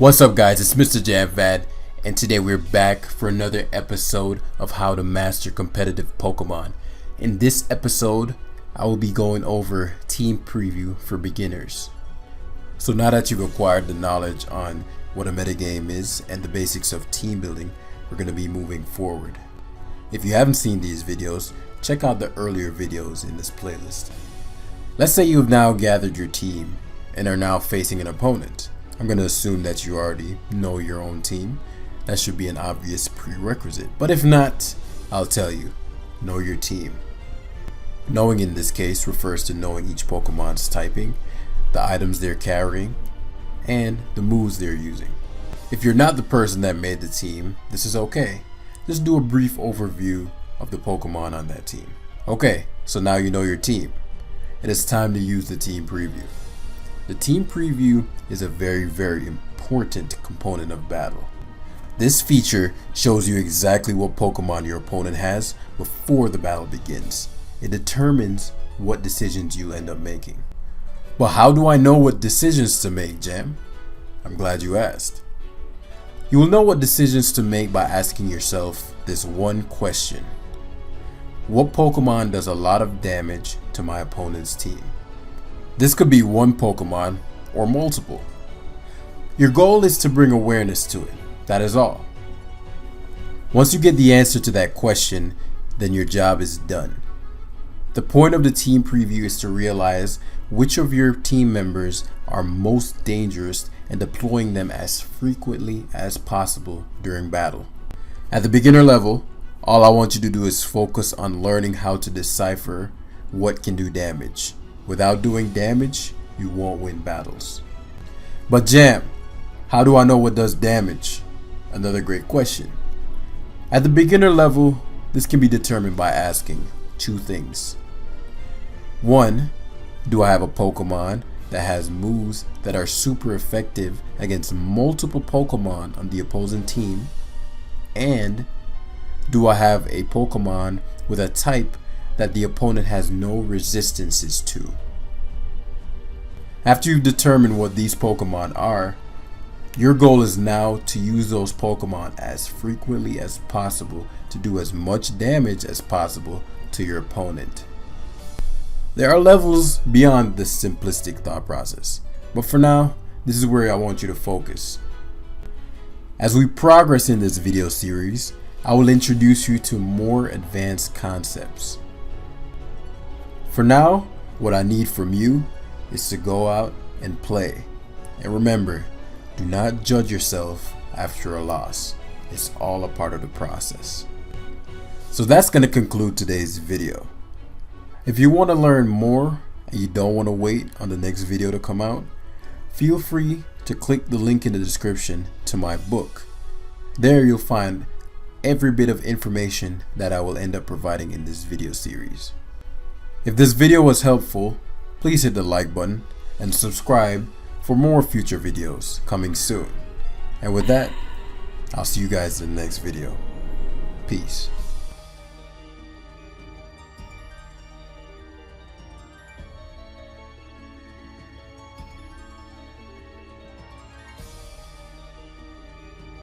What's up guys, it's Mr. JamVad, and today we're back for another episode of how to master competitive Pokemon. In this episode, I will be going over team preview for beginners. So now that you've acquired the knowledge on what a metagame is and the basics of team building, we're going to be moving forward. If you haven't seen these videos, check out the earlier videos in this playlist. Let's say you've now gathered your team and are now facing an opponent. I'm going to assume that you already know your own team. That should be an obvious prerequisite. But if not, I'll tell you, know your team. Knowing in this case refers to knowing each Pokemon's typing, the items they're carrying, and the moves they're using. If you're not the person that made the team, this is okay. Just do a brief overview of the Pokemon on that team. Okay, so now you know your team. It is time to use the team preview. The team preview is a very important component of battle. This feature shows you exactly what Pokemon your opponent has before the battle begins. It determines what decisions you end up making. But how do I know what decisions to make, Jam? I'm glad you asked. You will know what decisions to make by asking yourself this one question. What Pokemon does a lot of damage to my opponent's team? This could be one Pokemon or multiple. Your goal is to bring awareness to it. That is all. Once you get the answer to that question, then your job is done. The point of the team preview is to realize which of your team members are most dangerous and deploying them as frequently as possible during battle. At the beginner level, all I want you to do is focus on learning how to decipher what can do damage. Without doing damage, you won't win battles. But Jam, how do I know what does damage? Another great question. At the beginner level, this can be determined by asking two things. One, do I have a Pokemon that has moves that are super effective against multiple Pokemon on the opposing team? And do I have a Pokemon with a type that the opponent has no resistances to? After you've determined what these Pokemon are, your goal is now to use those Pokemon as frequently as possible to do as much damage as possible to your opponent. There are levels beyond this simplistic thought process, but for now, this is where I want you to focus. As we progress in this video series, I will introduce you to more advanced concepts. For now, what I need from you is to go out and play. And remember, do not judge yourself after a loss. It's all a part of the process. So that's going to conclude today's video. If you want to learn more and you don't want to wait on the next video to come out, feel free to click the link in the description to my book. There you'll find every bit of information that I will end up providing in this video series. If this video was helpful, please hit the like button and subscribe for more future videos coming soon. And with that, I'll see you guys in the next video. Peace.